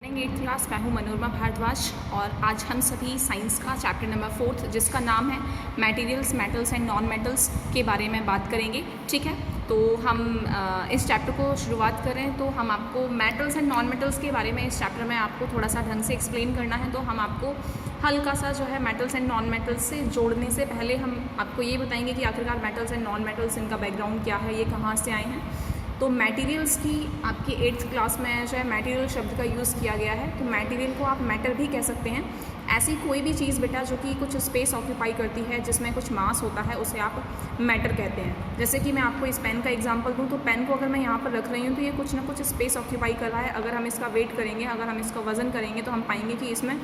Eighth class. मैं हूँ मनोरमा भारद्वाज और आज हम सभी साइंस का चैप्टर नंबर 4 जिसका नाम है materials, metals and non metals के बारे में बात करेंगे। ठीक है, तो हम इस चैप्टर को शुरुआत करें तो हम आपको मेटल्स एंड नॉन मेटल्स के बारे में इस चैप्टर में आपको थोड़ा सा ढंग से एक्सप्लेन करना है। तो हम आपको हल्का सा जो है मेटल्स एंड नॉन मेटल्स से जोड़ने से पहले हम आपको ये बताएंगे कि आखिरकार मेटल्स एंड नॉन मेटल्स, इनका बैकग्राउंड क्या है, ये कहाँ से आए हैं। तो मटेरियल्स की आपकी 8th क्लास में जो है मटेरियल शब्द का यूज़ किया गया है। तो मटेरियल को आप मैटर भी कह सकते हैं। ऐसी कोई भी चीज़ बेटा जो कि कुछ स्पेस ऑक्यूपाई करती है, जिसमें कुछ मास होता है, उसे आप मैटर कहते हैं। जैसे कि मैं आपको इस पेन का एग्जांपल दूं तो पेन को अगर मैं यहाँ पर रख रही हूँ तो ये कुछ ना कुछ स्पेस ऑक्यूपाई कर रहा है। अगर हम इसका वेट करेंगे, अगर हम इसका वज़न करेंगे तो हम पाएंगे कि इसमें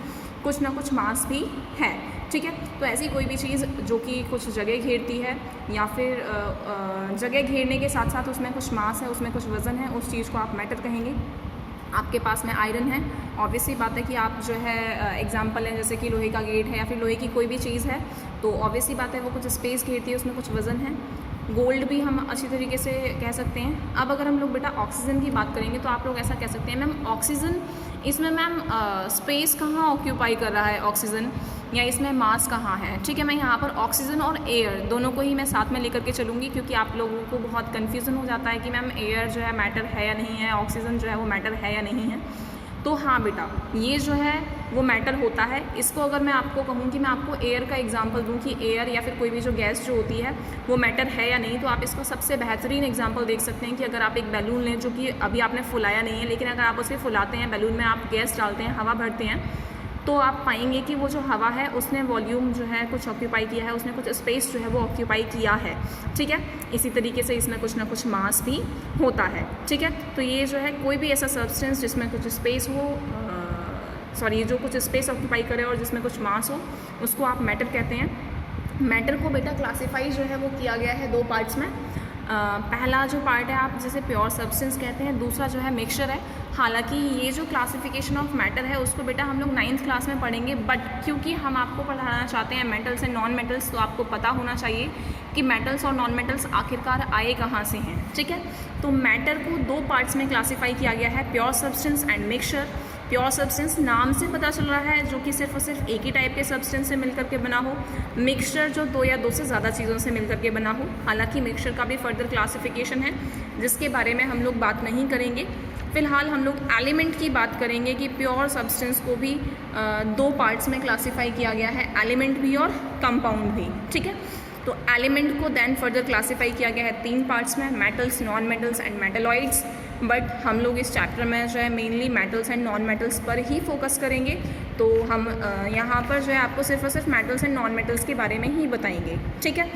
कुछ ना कुछ मास भी है। ठीक है, तो ऐसी कोई भी चीज़ जो कि कुछ जगह घेरती है या फिर जगह घेरने के साथ साथ उसमें कुछ मास है, उसमें कुछ वज़न है, उस चीज़ को आप मैटर कहेंगे। आपके पास में आयरन है, ऑब्वियसली बात है कि आप जो है एग्जांपल है जैसे कि लोहे का गेट है या फिर लोहे की कोई भी चीज़ है, तो ऑब्वियसली बात है वो कुछ स्पेस घेरती है, उसमें कुछ वज़न है। गोल्ड भी हम अच्छी तरीके से कह सकते हैं। अब अगर हम लोग बेटा ऑक्सीजन की बात करेंगे तो आप लोग ऐसा कह सकते हैं, मैम ऑक्सीजन इसमें मैम स्पेस कहाँ ऑक्यूपाई कर रहा है ऑक्सीजन, या इसमें मास कहाँ है। ठीक है, मैं यहाँ पर ऑक्सीजन और एयर दोनों को ही मैं साथ में लेकर के चलूँगी क्योंकि आप लोगों को बहुत कन्फ्यूज़न हो जाता है कि मैम एयर जो है मैटर है या नहीं है, ऑक्सीजन जो है वो मैटर है या नहीं है। तो हाँ बेटा, ये जो है वो मैटर होता है। इसको अगर मैं आपको कहूँ कि मैं आपको एयर का एग्जांपल दूँ कि एयर या फिर कोई भी जो गैस जो होती है वो मैटर है या नहीं, तो आप इसको सबसे बेहतरीन एग्जांपल देख सकते हैं कि अगर आप एक बैलून लें जो कि अभी आपने फुलाया नहीं है, लेकिन अगर आप उसे फुलाते हैं, बैलून में आप गैस डालते हैं, हवा भरते हैं, तो आप पाएंगे कि वो जो हवा है उसने वॉल्यूम जो है कुछ ऑक्यूपाई किया है, उसने कुछ स्पेस जो है वो ऑक्यूपाई किया है। ठीक है, इसी तरीके से इसमें कुछ ना कुछ मास भी होता है। ठीक है, तो ये जो है कोई भी ऐसा सब्सटेंस जिसमें कुछ स्पेस हो, जो कुछ स्पेस ऑक्यूपाई करे और जिसमें कुछ मास हो, उसको आप मैटर कहते हैं। मैटर को बेटा क्लासीफाई जो है वो किया गया है 2 पार्ट्स में। पहला जो पार्ट है आप जिसे प्योर सब्सटेंस कहते हैं, दूसरा जो है मिक्सचर है। हालांकि ये जो क्लासिफिकेशन ऑफ मैटर है उसको बेटा हम लोग 9th क्लास में पढ़ेंगे, बट क्योंकि हम आपको पढ़ाना चाहते हैं मेटल्स एंड नॉन मेटल्स, तो आपको पता होना चाहिए कि मेटल्स और नॉन मेटल्स आखिरकार आए कहाँ से हैं। ठीक है, तो मैटर को 2 पार्ट्स में क्लासीफाई किया गया है, pure substance and mixture. Pure substance नाम से पता चल रहा है जो कि सिर्फ और सिर्फ एक ही टाइप के सब्सटेंस से मिलकर के बना हो। मिक्सचर जो 2 या 2 से ज़्यादा चीज़ों से मिलकर के बना हो। हालांकि मिक्सचर का भी फर्दर क्लासिफिकेशन है जिसके बारे में हम लोग बात नहीं करेंगे। फ़िलहाल हम लोग एलिमेंट की बात करेंगे कि प्योर सब्सटेंस को भी 2 पार्ट्स में क्लासीफाई किया गया है, एलिमेंट भी और कंपाउंड भी। ठीक है, तो एलिमेंट को देन फर्दर क्लासीफाई किया गया है 3 पार्ट्स में, metals, non metals and metalloids. But हम लोग इस चैप्टर में जो है mainly metals and non metals पर ही फोकस करेंगे। तो हम यहाँ पर जो है आपको सिर्फ और सिर्फ मेटल्स एंड नॉन मेटल्स के बारे में ही बताएंगे। ठीक है,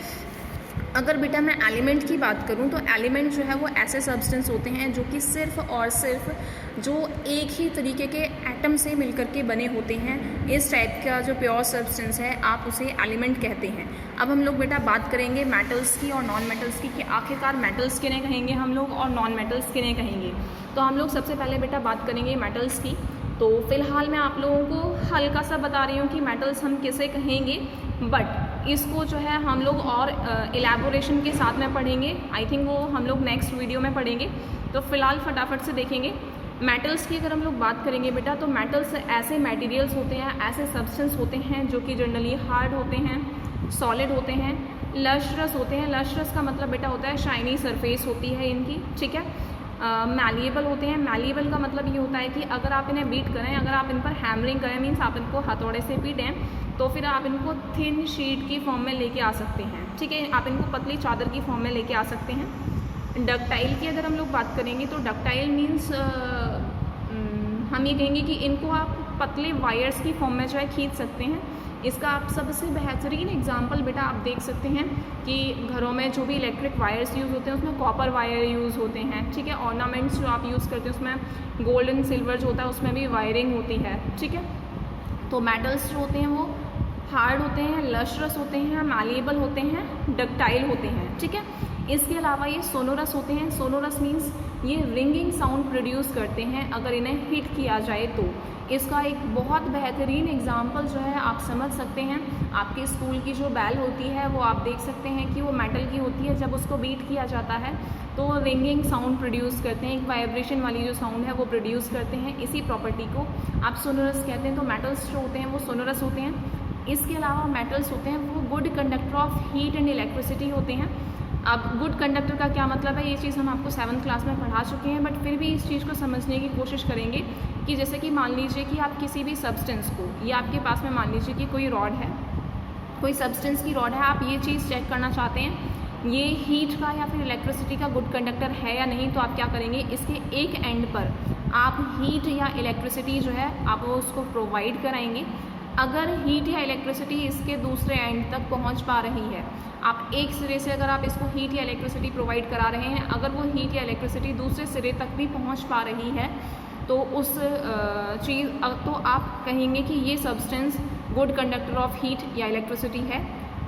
अगर बेटा मैं एलिमेंट की बात करूं तो एलिमेंट जो है वो ऐसे सब्सटेंस होते हैं जो कि सिर्फ और सिर्फ जो एक ही तरीके के एटम से मिलकर के बने होते हैं। इस टाइप का जो प्योर सब्सटेंस है आप उसे एलिमेंट कहते हैं। अब हम लोग बेटा बात करेंगे मेटल्स की और नॉन मेटल्स की कि आखिरकार मेटल्स किन्हें कहेंगे हम लोग और नॉन मेटल्स किन्हें कहेंगे। तो हम लोग सबसे पहले बेटा बात करेंगे मेटल्स की। तो फ़िलहाल मैं आप लोगों को हल्का सा बता रही हूँ कि मेटल्स हम किसे कहेंगे, बट इसको जो है हम लोग और एलैबोरेशन के साथ में पढ़ेंगे। आई थिंक वो हम लोग नेक्स्ट वीडियो में पढ़ेंगे। तो फ़िलहाल फटाफट से देखेंगे मेटल्स की। अगर हम लोग बात करेंगे बेटा तो मेटल्स ऐसे मटेरियल्स होते हैं, ऐसे सब्सटेंस होते हैं जो कि जनरली हार्ड होते हैं, सॉलिड होते हैं, लश्रस होते हैं। लश्रस का मतलब बेटा होता है शाइनी सरफेस होती है इनकी। ठीक है, मैलिएबल होते हैं। मैलिएबल का मतलब ये होता है कि अगर आप इन्हें बीट करें, अगर आप इन पर हैमरिंग करें, मीन्स आप इनको हथौड़े से पीटें, तो फिर आप इनको थिन शीट की फॉर्म में लेके आ सकते हैं। ठीक है, आप इनको पतली चादर की फॉर्म में लेके आ सकते हैं। डक्टाइल की अगर हम लोग बात करेंगे तो डक्टाइल मीन्स हम ये कहेंगे कि इनको आप पतले वायर्स की फॉर्म में जो है खींच सकते हैं। इसका आप सबसे बेहतरीन एग्जांपल बेटा आप देख सकते हैं कि घरों में जो भी इलेक्ट्रिक वायर्स यूज़ होते हैं उसमें कॉपर वायर यूज़ होते हैं। ठीक है, ऑर्नामेंट्स जो आप यूज़ करते हैं उसमें गोल्ड एंड सिल्वर जो होता है उसमें भी वायरिंग होती है। ठीक है, तो मेटल्स जो होते हैं वो हार्ड होते हैं, लश्रस होते हैं, मैलिएबल होते हैं, डक्टाइल होते हैं। ठीक है, इसके अलावा ये सोनोरस होते हैं। सोनोरस मीन्स ये रिंगिंग साउंड प्रोड्यूस करते हैं अगर इन्हें हिट किया जाए तो। इसका एक बहुत बेहतरीन एग्जांपल जो है आप समझ सकते हैं आपके स्कूल की जो बैल होती है वो आप देख सकते हैं कि वो मेटल की होती है। जब उसको बीट किया जाता है तो रिंगिंग साउंड प्रोड्यूस करते हैं, एक वाइब्रेशन वाली जो साउंड है वो प्रोड्यूस करते हैं। इसी प्रॉपर्टी को आप सोनोरस कहते हैं। तो मेटल्स जो होते हैं वो सोनोरस होते हैं। इसके अलावा मेटल्स होते हैं वो good conductor of heat and electricity होते हैं। अब गुड कंडक्टर का क्या मतलब है, ये चीज़ हम आपको 7th क्लास में पढ़ा चुके हैं, बट फिर भी इस चीज़ को समझने की कोशिश करेंगे कि जैसे कि मान लीजिए कि आप किसी भी सब्सटेंस को, या आपके पास में मान लीजिए कि कोई रॉड है, कोई सब्सटेंस की रॉड है, आप ये चीज़ चेक करना चाहते हैं ये हीट का या फिर इलेक्ट्रिसिटी का गुड कंडक्टर है या नहीं। तो आप क्या करेंगे, इसके एक एंड पर आप हीट या इलेक्ट्रिसिटी जो है आप वो उसको प्रोवाइड कराएंगे। अगर हीट या इलेक्ट्रिसिटी इसके दूसरे एंड तक पहुंच पा रही है, आप एक सिरे से अगर आप इसको हीट या इलेक्ट्रिसिटी प्रोवाइड करा रहे हैं, अगर वो हीट या इलेक्ट्रिसिटी दूसरे सिरे तक भी पहुंच पा रही है तो उस तो आप कहेंगे कि ये substance good conductor of heat या इलेक्ट्रिसिटी है।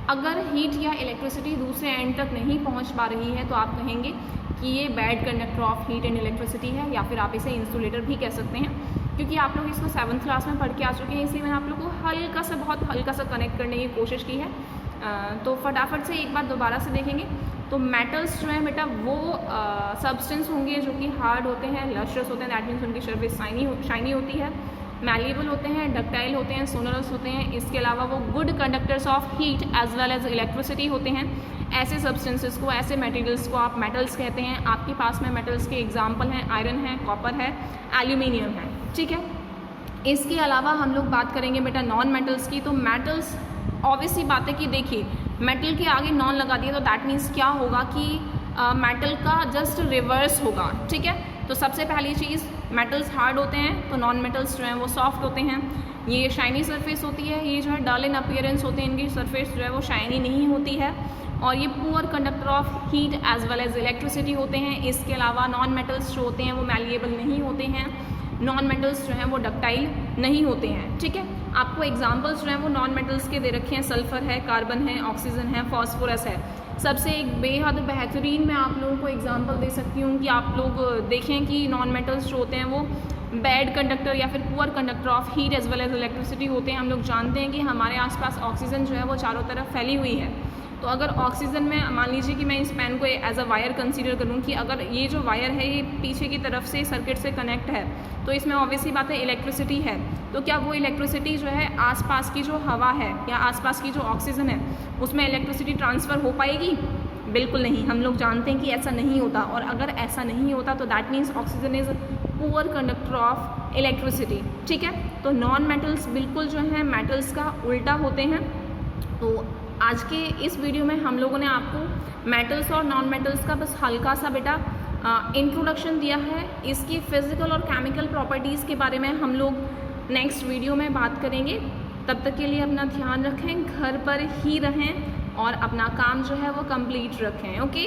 अगर हीट या इलेक्ट्रिसिटी दूसरे एंड तक नहीं पहुंच पा रही है तो आप कहेंगे कि ये bad conductor of heat and electricity है, या फिर आप इसे इंसुलेटर भी कह सकते हैं। क्योंकि आप लोग इसको 7th क्लास में पढ़ के आ चुके हैं, इसलिए मैंने आप लोग को हल्का सा, बहुत हल्का सा कनेक्ट करने की कोशिश की है। तो फटाफट से एक बार दोबारा से देखेंगे तो मेटल्स जो हैं बेटा वो सब्सटेंस होंगे जो कि हार्ड होते हैं, लस्ट्रस होते हैं, दैट मीन्स उनकी सर्फेस शाइनी होती है, मैलिएबल होते हैं, डक्टाइल होते हैं, सोनोरस होते हैं। इसके अलावा वो good conductors of heat as well as electricity होते हैं। ऐसे सब्सटेंसेस को, ऐसे मटेरियल्स को आप मेटल्स कहते हैं। आपके पास में मेटल्स के एग्जांपल हैं आयरन है, कॉपर है, एल्यूमिनियम है, ठीक है। इसके अलावा हम लोग बात करेंगे बेटा नॉन मेटल्स की। तो मेटल्स ऑब्वियसली बात है कि देखिए मेटल के आगे नॉन लगा दिया तो दैट मीन्स क्या होगा कि मेटल का जस्ट रिवर्स होगा, ठीक है। तो सबसे पहली चीज़, मेटल्स हार्ड होते हैं तो नॉन मेटल्स जो हैं वो सॉफ्ट होते हैं। ये शाइनी सरफेस होती है, ये जो है डल इन अपीयरेंस होते हैं, इनकी सरफेस जो है वो शाइनी नहीं होती है। और ये poor conductor of heat as well as electricity होते हैं। इसके अलावा नॉन मेटल्स जो होते हैं वो मैलिएबल नहीं होते हैं, नॉन मेटल्स जो हैं वो डक्टाइल नहीं होते हैं, ठीक है। आपको एग्जांपल्स जो हैं वो नॉन मेटल्स के दे रखे हैं, सल्फर है, कार्बन है, ऑक्सीजन है, फॉस्फोरस है। सबसे एक बेहद बेहतरीन मैं आप लोगों को एग्जांपल दे सकती हूँ कि आप लोग देखें कि नॉन मेटल्स जो होते हैं वो बैड कंडक्टर या फिर poor conductor of heat as well as electricity होते हैं। हम लोग जानते हैं कि हमारे आसपास ऑक्सीजन जो है वो चारों तरफ फैली हुई है। तो अगर ऑक्सीजन में मान लीजिए कि मैं इस पेन को एज अ वायर कंसीडर करूँ कि अगर ये जो वायर है ये पीछे की तरफ से सर्किट से कनेक्ट है तो इसमें ऑब्वियसली बात है इलेक्ट्रिसिटी है। तो क्या वो इलेक्ट्रिसिटी जो है आसपास की जो हवा है या आसपास की जो ऑक्सीजन है उसमें इलेक्ट्रिसिटी ट्रांसफ़र हो पाएगी? बिल्कुल नहीं। हम लोग जानते हैं कि ऐसा नहीं होता, और अगर ऐसा नहीं होता तो that means oxygen is poor conductor of electricity, ठीक है। तो नॉन मेटल्स बिल्कुल जो है मेटल्स का उल्टा होते हैं। तो आज के इस वीडियो में हम लोगों ने आपको मेटल्स और नॉन मेटल्स का बस हल्का सा बेटा इंट्रोडक्शन दिया है। इसकी फिज़िकल और केमिकल प्रॉपर्टीज़ के बारे में हम लोग नेक्स्ट वीडियो में बात करेंगे। तब तक के लिए अपना ध्यान रखें, घर पर ही रहें और अपना काम जो है वो कंप्लीट रखें, ओके।